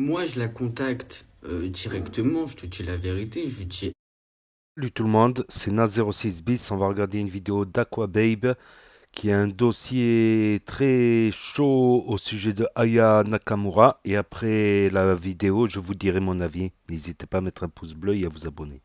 Moi, je la contacte directement, je te dis la vérité, je lui dis Salut tout le monde, c'est Naz06 bis. On va regarder une vidéo d'Aquababe qui a un dossier très chaud au sujet de Aya Nakamura. Et après la vidéo, je vous dirai mon avis. N'hésitez pas à mettre un pouce bleu et à vous abonner.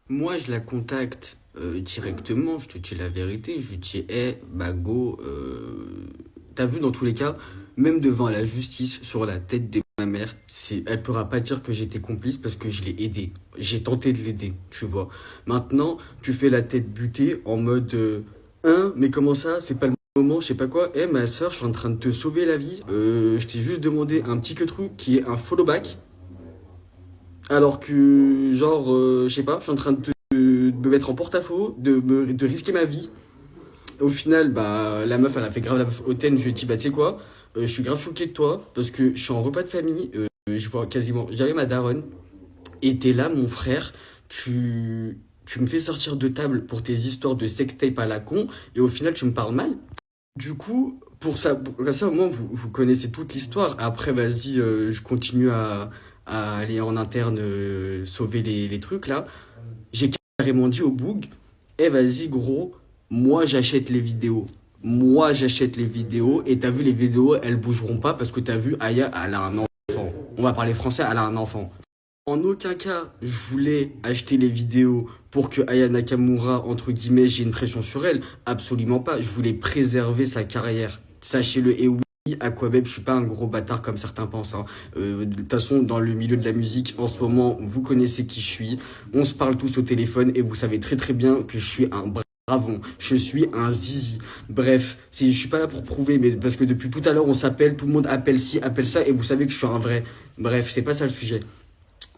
moi, je la contacte directement, je te dis la vérité, je lui dis, bah go, t'as vu dans tous les cas, même devant la justice, sur la tête de ma mère, elle pourra pas dire que j'étais complice parce que je l'ai aidé. J'ai tenté de l'aider, tu vois. Maintenant, tu fais la tête butée en mode, hein, mais comment ça, c'est pas le moment, je sais pas quoi. Ma soeur, je suis en train de te sauver la vie, je t'ai juste demandé un petit que truc qui est un follow back. Alors que, genre, je sais pas, je suis en train de me mettre en porte-à-faux, de risquer ma vie. Au final, bah, la meuf, elle a fait grave la meuf hautaine. Je lui ai dit, bah, tu sais quoi, je suis grave choqué de toi, parce que je suis en repas de famille, je vois quasiment jamais ma daronne, et t'es là, mon frère, tu me fais sortir de table pour tes histoires de sextape à la con, et au final, tu me parles mal. Du coup, pour ça, au moins, vous connaissez toute l'histoire. Après, vas-y, je continue à aller en interne sauver les trucs, là. J'ai carrément dit au Boug, vas-y, gros, moi, j'achète les vidéos. Moi, j'achète les vidéos. Et t'as vu, les vidéos, elles bougeront pas parce que t'as vu, Aya, elle a un enfant. On va parler français, elle a un enfant. En aucun cas, je voulais acheter les vidéos pour que Aya Nakamura, entre guillemets, j'ai une pression sur elle. Absolument pas. Je voulais préserver sa carrière. Sachez-le. Et oui, Aquababe, je suis pas un gros bâtard comme certains pensent, hein. De toute façon, dans le milieu de la musique, en ce moment, vous connaissez qui je suis. On se parle tous au téléphone et vous savez très très bien que je suis un bravon. Je suis un zizi. Bref, je suis pas là pour prouver, mais parce que depuis tout à l'heure, on s'appelle, tout le monde appelle ci, appelle ça, et vous savez que je suis un vrai. Bref, c'est pas ça le sujet.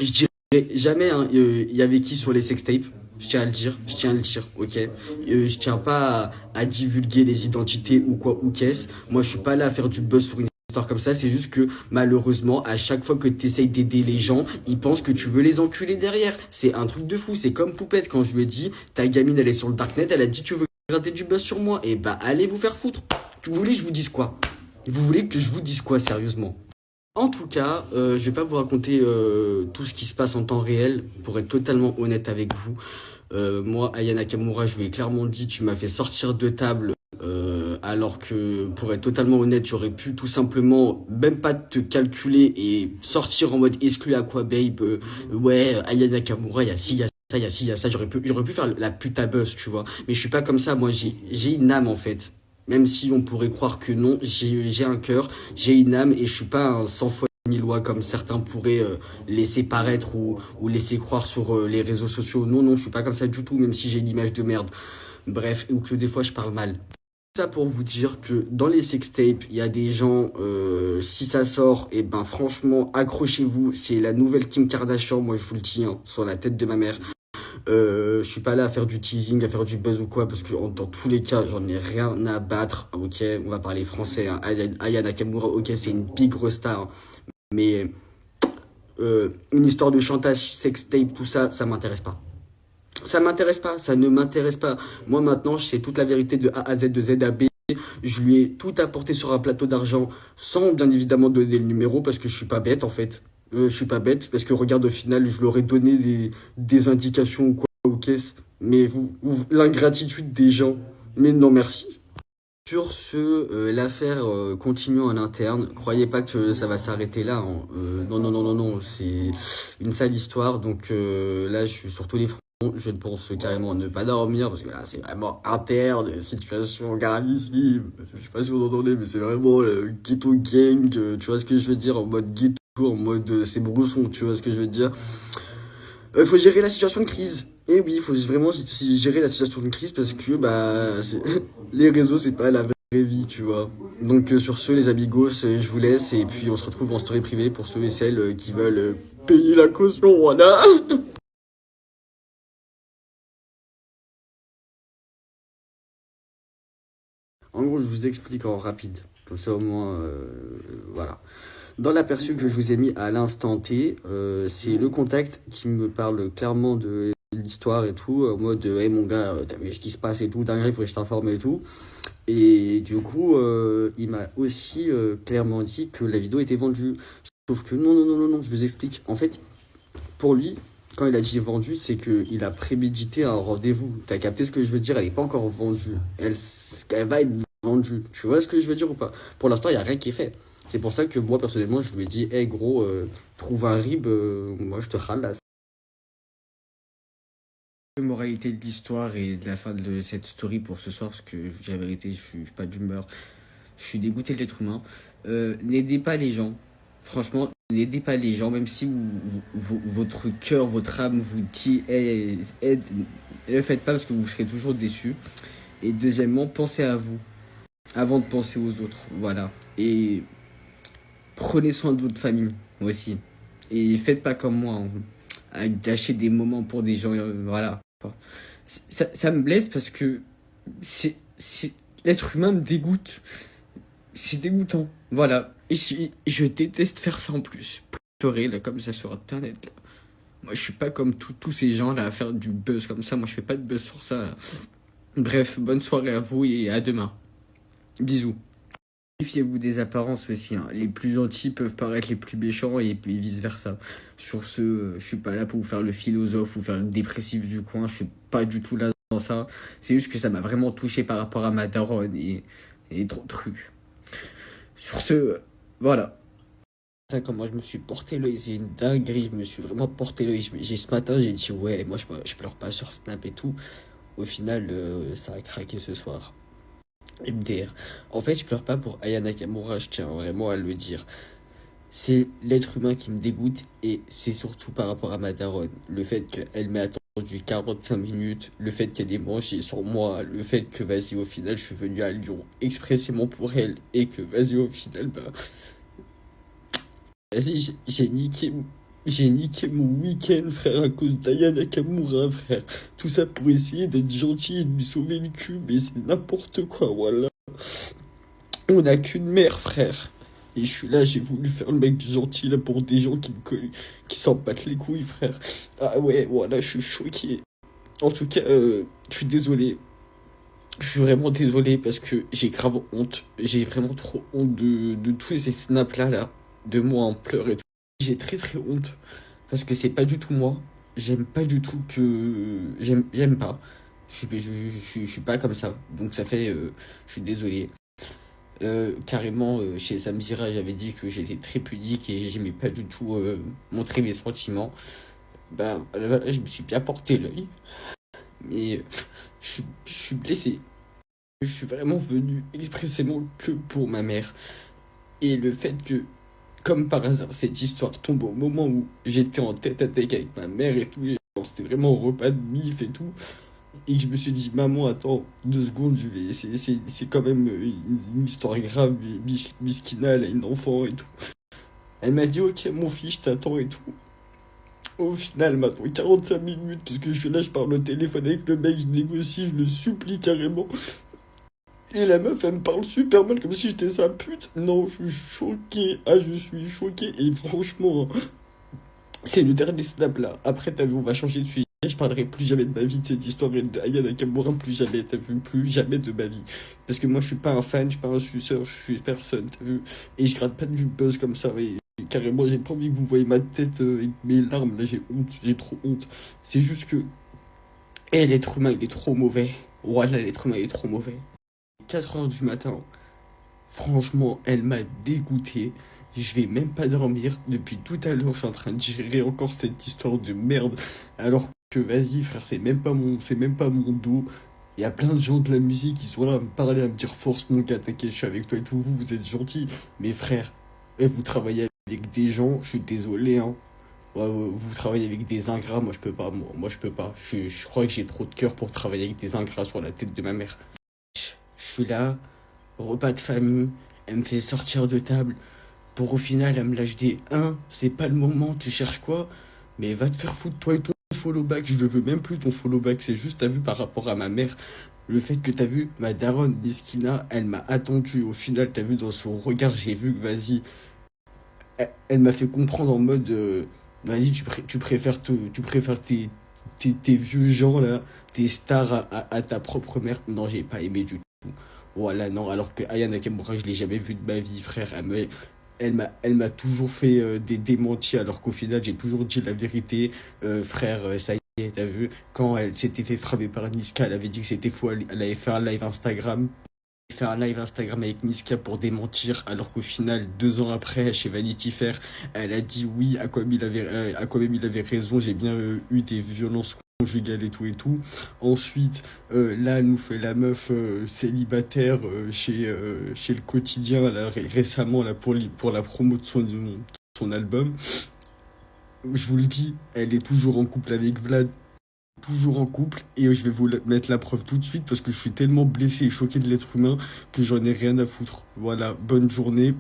Je dirais jamais, hein, il y avait qui sur les sextapes. Je tiens à le dire, je tiens à le dire, ok. Je tiens pas à divulguer les identités ou quoi ou qu'est-ce. Moi, je suis pas là à faire du buzz sur une histoire comme ça. C'est juste que malheureusement, à chaque fois que tu essayes d'aider les gens, ils pensent que tu veux les enculer derrière. C'est un truc de fou. C'est comme Poupette quand je lui ai dit, ta gamine elle est sur le darknet, elle a dit tu veux gratter du buzz sur moi. Et bah allez vous faire foutre. Vous voulez que je vous dise quoi? Vous voulez que je vous dise quoi sérieusement? En tout cas, je vais pas vous raconter tout ce qui se passe en temps réel, pour être totalement honnête avec vous. Moi, Aya Nakamura, je lui ai clairement dit, tu m'as fait sortir de table, alors que, pour être totalement honnête, j'aurais pu tout simplement même pas te calculer et sortir en mode exclu à quoi, babe. Ouais, Aya Nakamura, il y a ci, il y a ça, il y a ci, il y a ça. J'aurais pu faire la pute à buzz, tu vois. Mais je suis pas comme ça. Moi, j'ai une âme en fait. Même si on pourrait croire que non, j'ai un cœur, j'ai une âme et je suis pas un sans foi ni loi comme certains pourraient laisser paraître ou laisser croire sur les réseaux sociaux. Non, non, je suis pas comme ça du tout, même si j'ai une image de merde. Bref, ou que des fois je parle mal. Ça pour vous dire que dans les sextapes, il y a des gens, si ça sort, et ben franchement, accrochez-vous, c'est la nouvelle Kim Kardashian, moi je vous le dis, hein, sur la tête de ma mère. Je suis pas là à faire du teasing, à faire du buzz ou quoi, parce que dans tous les cas, j'en ai rien à battre. Ok, on va parler français, hein. Aya Nakamura, ok, c'est une big star, hein. Mais une histoire de chantage, sextape, tout ça, ça m'intéresse pas. Ça m'intéresse pas, ça ne m'intéresse pas. Moi maintenant, je sais toute la vérité de A à Z, de Z à B. Je lui ai tout apporté sur un plateau d'argent, sans bien évidemment donner le numéro, parce que je suis pas bête en fait. Je suis pas bête, parce que regarde, au final, je leur ai donné des indications ou quoi, ou qu'est-ce. Mais l'ingratitude des gens. Mais non, merci. Sur ce, l'affaire continue en interne. Croyez pas que ça va s'arrêter là, hein. Non, non, non, non, non. C'est une sale histoire. Donc là, je suis sur tous les fronts. Je ne pense carrément ne pas dormir parce que là, c'est vraiment interne, situation gravissime. Je sais pas si vous entendez, mais c'est vraiment ghetto gang. Tu vois ce que je veux dire? En mode ghetto, en mode c'est Brousson. Tu vois ce que je veux dire? Faut gérer la situation de crise. Et oui, il faut vraiment gérer la situation de crise parce que bah les réseaux c'est pas la vraie vie, tu vois. Donc sur ce les amigos, je vous laisse et puis on se retrouve en story privée pour ceux et celles qui veulent payer la caution, voilà. En gros, je vous explique en rapide, comme ça au moins voilà. Dans l'aperçu que je vous ai mis à l'instant T, c'est le contact qui me parle clairement de l'histoire et tout, en mode hey mon gars, t'as vu ce qui se passe et tout, dingue, il faut que je t'informe et tout. Et du coup, il m'a aussi clairement dit que la vidéo était vendue. Sauf que non, non, non, non, non, je vous explique. En fait, pour lui, quand il a dit vendu, c'est qu'il a prémédité un rendez-vous. T'as capté ce que je veux dire? Elle n'est pas encore vendue. Elle va être vendue. Tu vois ce que je veux dire ou pas? Pour l'instant, il n'y a rien qui est fait. C'est pour ça que moi, personnellement, je lui ai dit, hey gros, trouve un rib, moi je te ralasse. Moralité de l'histoire et de la fin de cette story pour ce soir, parce que je vous dis la vérité, je suis pas d'humeur. Je suis dégoûté de l'être humain. N'aidez pas les gens. Franchement, n'aidez pas les gens, même si votre cœur, votre âme vous dit aide, ne le faites pas parce que vous serez toujours déçus. Et deuxièmement, pensez à vous avant de penser aux autres. Voilà. Et prenez soin de votre famille aussi. Et faites pas comme moi, hein, à gâcher des moments pour des gens. Voilà. Ça me blesse parce que l'être humain me dégoûte. C'est dégoûtant. Voilà. Et je déteste faire ça en plus. Pleurer là comme ça sur internet là. Moi je suis pas comme tous ces gens là à faire du buzz comme ça. Moi je fais pas de buzz sur ça là. Bref, bonne soirée à vous et à demain. Bisous. Méfiez-vous des apparences aussi, hein. Les plus gentils peuvent paraître les plus méchants et vice versa. Sur ce, je suis pas là pour vous faire le philosophe ou faire le dépressif du coin. Je suis pas du tout là dans ça. C'est juste que ça m'a vraiment touché par rapport à ma daronne et trop de trucs. Sur ce, voilà. Comment je me suis porté l'œil, c'est une dinguerie. Je me suis vraiment porté l'œil. Ce matin, j'ai dit ouais, moi je pleure pas sur Snap et tout. Au final, ça a craqué ce soir. MDR. En fait, je pleure pas pour Aya Nakamura, je tiens vraiment à le dire. C'est l'être humain qui me dégoûte et c'est surtout par rapport à ma daronne. Le fait qu'elle m'ait attendu 45 minutes, le fait qu'elle ait mangé sans moi, le fait que, vas-y, au final, je suis venu à Lyon expressément pour elle et que, vas-y, au final, bah, vas-y, j'ai niqué mon week-end, frère, à cause d'Aya Nakamura, frère. Tout ça pour essayer d'être gentil et de lui sauver le cul, mais c'est n'importe quoi, voilà. On n'a qu'une mère, frère. Et je suis là, j'ai voulu faire le mec gentil là pour des gens qui s'en battent les couilles, frère. Ah ouais, voilà, je suis choqué. En tout cas, je suis désolé. Je suis vraiment désolé parce que j'ai grave honte. J'ai vraiment trop honte de tous ces snaps là, de moi en pleurs et tout. J'ai très très honte parce que c'est pas du tout moi. J'aime pas du tout que. J'aime pas. Je suis pas comme ça. Donc ça fait. Je suis désolé. Carrément, chez Samzira, j'avais dit que j'étais très pudique et j'aimais pas du tout montrer mes sentiments. Bah, là, je me suis bien porté l'œil. Mais je suis blessé. Je suis vraiment venu expressément que pour ma mère. Et le fait que, comme par hasard, cette histoire tombe au moment où j'étais en tête à tête avec ma mère et tout, et genre, c'était vraiment un repas de mif et tout, et que je me suis dit, maman, attends, 2 secondes, je vais. C'est quand même une histoire grave, Miskina, elle a une enfant et tout. Elle m'a dit, ok, mon fils, je t'attends et tout. Au final, maintenant, 45 minutes, parce que je suis là, je parle au téléphone avec le mec, je négocie, je le supplie carrément. Et la meuf, elle me parle super mal, comme si j'étais sa pute. Non, je suis choqué. Ah, je suis choqué. Et franchement, c'est le dernier snap là. Après, t'as vu, on va changer de sujet. Je parlerai plus jamais de ma vie de cette histoire et d'Aya Nakamura, plus jamais, t'as vu, plus jamais de ma vie. Parce que moi, je suis pas un fan, je suis pas un suceur, je suis personne, t'as vu. Et je gratte pas du buzz comme ça. Et carrément, j'ai pas envie que vous voyez ma tête avec mes larmes. Là, j'ai honte, j'ai trop honte. C'est juste que. Eh, l'être humain, il est trop mauvais. Voilà, l'être humain, il est trop mauvais. 4 heures du matin. Franchement, elle m'a dégoûté. Je vais même pas dormir. Depuis tout à l'heure, je suis en train de gérer encore cette histoire de merde. Alors que, vas-y, frère, c'est même pas mon dos. Il y a plein de gens de la musique qui sont là à me parler, à me dire force mon gars, t'inquiète, je suis avec toi et tout. Vous êtes gentils. Mais frère, vous travaillez avec des gens, je suis désolé, hein. Ouais, vous travaillez avec des ingrats, moi je peux pas, moi je peux pas. Je crois que j'ai trop de cœur pour travailler avec des ingrats sur la tête de ma mère. Je suis là, repas de famille, elle me fait sortir de table. Pour au final, elle me lâche des 1, c'est pas le moment, tu cherches quoi? Mais va te faire foutre toi et ton follow back, je le veux même plus ton follow back, c'est juste, t'as vu, par rapport à ma mère, le fait que t'as vu, ma daronne, Miskina, elle m'a attendu, au final, t'as vu, dans son regard, j'ai vu que, vas-y, elle m'a fait comprendre en mode, vas-y, tu préfères tes vieux gens, là, tes stars à ta propre mère. Non, j'ai pas aimé du tout. Voilà, non, alors que Aya Nakamura, je l'ai jamais vu de ma vie, frère. Elle m'a toujours fait des démentis alors qu'au final j'ai toujours dit la vérité. Frère, ça y est, t'as vu, quand elle s'était fait frapper par Niska, elle avait dit que c'était faux, elle avait fait un live Instagram avec Niska pour démentir, alors qu'au final, 2 ans après, chez Vanity Fair, elle a dit oui, Aquababe il avait raison, j'ai bien eu des violences conjugales et tout et tout. Ensuite, là, elle nous fait la meuf célibataire chez Le Quotidien, là, récemment, là, pour la promo de son album. Je vous le dis, elle est toujours en couple avec Vlad, toujours en couple, et je vais vous mettre la preuve tout de suite parce que je suis tellement blessé et choqué de l'être humain que j'en ai rien à foutre. Voilà, bonne journée.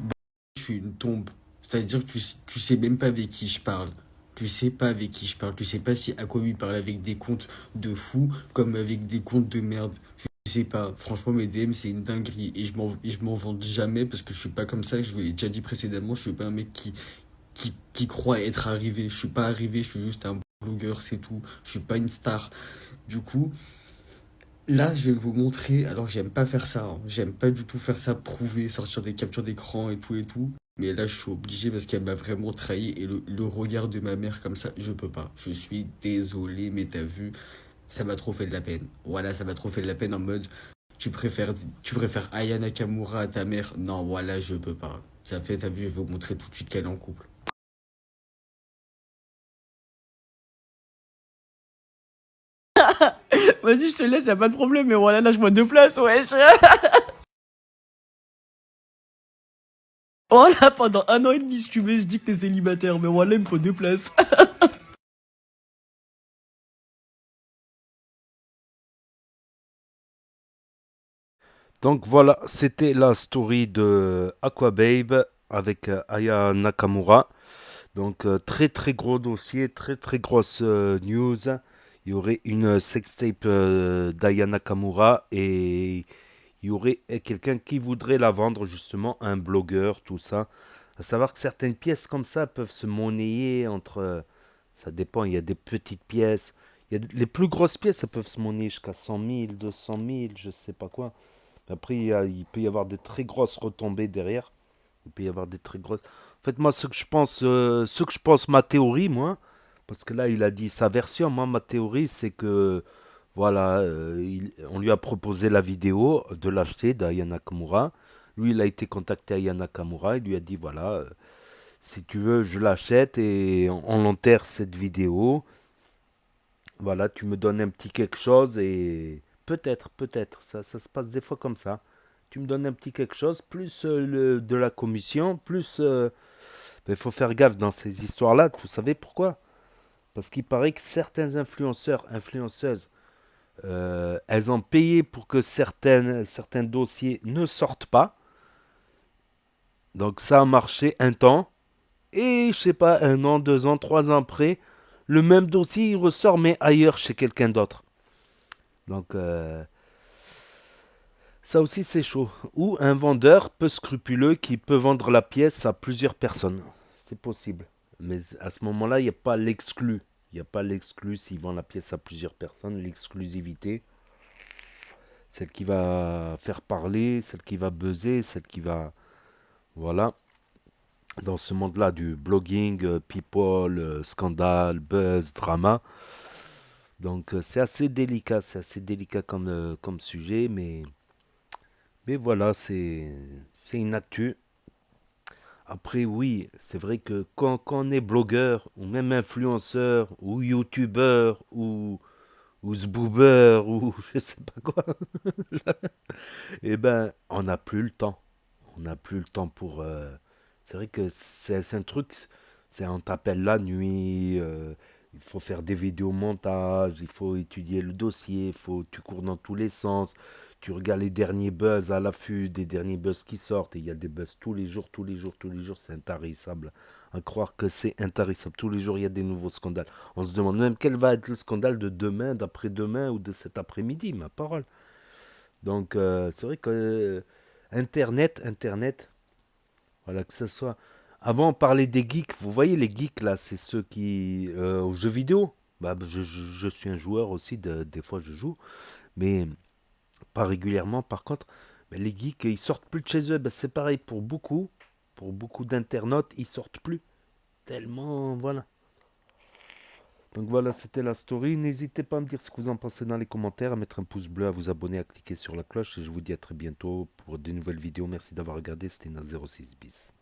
Je suis une tombe. C'est-à-dire que tu sais même pas avec qui je parle. Tu sais pas avec qui je parle. Tu sais pas si Aquabi parle avec des comptes de fous comme avec des comptes de merde. Je sais pas. Franchement, mes DM, c'est une dinguerie. Et je m'en vante jamais parce que je suis pas comme ça. Je vous l'ai déjà dit précédemment. Je suis pas un mec qui croit être arrivé. Je suis pas arrivé. Je suis juste un blogueur, c'est tout. Je suis pas une star. Du coup, là, je vais vous montrer. Alors, j'aime pas faire ça, hein. J'aime pas du tout faire ça, prouver, sortir des captures d'écran et tout et tout. Mais là, je suis obligé parce qu'elle m'a vraiment trahi. Et le regard de ma mère comme ça, je peux pas. Je suis désolé, mais t'as vu, ça m'a trop fait de la peine. Voilà, ça m'a trop fait de la peine en mode, tu préfères, tu préfères Aya Nakamura à ta mère. Non, voilà, je peux pas. Ça fait, t'as vu, je vais vous montrer tout de suite qu'elle est en couple. Vas-y, je te laisse, y a pas de problème, mais voilà, lâche-moi 2 places, wesh. Voilà, pendant 1 an et demi, si tu veux, je dis que t'es célibataire, mais voilà, il me faut 2 places. Donc voilà, c'était la story de Aquababe avec Aya Nakamura. Donc très très gros dossier, très très grosse news. Il y aurait une sextape d'Aya Nakamura et il y aurait quelqu'un qui voudrait la vendre justement, un blogueur, tout ça. À savoir que certaines pièces comme ça peuvent se monnayer entre... ça dépend, il y a des petites pièces. Les plus grosses pièces, ça peuvent se monnayer jusqu'à 100 000, 200 000, je sais pas quoi. Après, il peut y avoir des très grosses retombées derrière. Il peut y avoir des très grosses. En fait, moi, ma théorie, moi, parce que là, il a dit sa version. Moi, ma théorie, c'est que, voilà, on lui a proposé la vidéo de l'acheter d'Aya Nakamura. Lui, il a été contacté à Aya Nakamura. Il lui a dit, voilà, si tu veux, je l'achète et on enterre cette vidéo. Voilà, tu me donnes un petit quelque chose et peut-être, ça se passe des fois comme ça. Tu me donnes un petit quelque chose, plus de la commission, plus... il faut faire gaffe dans ces histoires-là, vous savez pourquoi? Parce qu'il paraît que certains influenceurs, influenceuses, elles ont payé pour que certains dossiers ne sortent pas. Donc ça a marché un temps. Et je sais pas, 1 an, 2 ans, 3 ans après, le même dossier il ressort mais ailleurs chez quelqu'un d'autre. Donc ça aussi c'est chaud. Ou un vendeur peu scrupuleux qui peut vendre la pièce à plusieurs personnes. C'est possible. Mais à ce moment-là, il n'y a pas l'exclu. Il n'y a pas l'exclu s'il vend la pièce à plusieurs personnes. L'exclusivité, celle qui va faire parler, celle qui va buzzer, celle qui va... Voilà. Dans ce monde-là du blogging, people, scandale, buzz, drama. Donc c'est assez délicat comme sujet, mais voilà, c'est une actu. Après, oui, c'est vrai que quand on est blogueur, ou même influenceur, ou youtubeur, ou zboober, ou je sais pas quoi, eh ben, on n'a plus le temps. On n'a plus le temps pour... C'est vrai que c'est un truc, on t'appelle la nuit, il faut faire des vidéos montage, il faut étudier le dossier, tu cours dans tous les sens, tu regardes les derniers buzz à l'affût des derniers buzz qui sortent, et il y a des buzz tous les jours, tous les jours, tous les jours, c'est intarissable. À croire que c'est intarissable, tous les jours il y a des nouveaux scandales. On se demande même quel va être le scandale de demain, d'après-demain ou de cet après-midi, ma parole. Donc c'est vrai que Internet, voilà, que ce soit. Avant, on parlait des geeks. Vous voyez, les geeks, là, c'est ceux qui. Aux jeux vidéo. Bah, je suis un joueur aussi, des fois je joue, mais pas régulièrement par contre. Mais les geeks, ils sortent plus de chez eux. Bah, c'est pareil pour beaucoup. pour beaucoup d'internautes, ils sortent plus. Tellement, voilà. Donc voilà, c'était la story. N'hésitez pas à me dire ce que vous en pensez dans les commentaires, à mettre un pouce bleu, à vous abonner, à cliquer sur la cloche. Et je vous dis à très bientôt pour de nouvelles vidéos. Merci d'avoir regardé. C'était Na06 bis.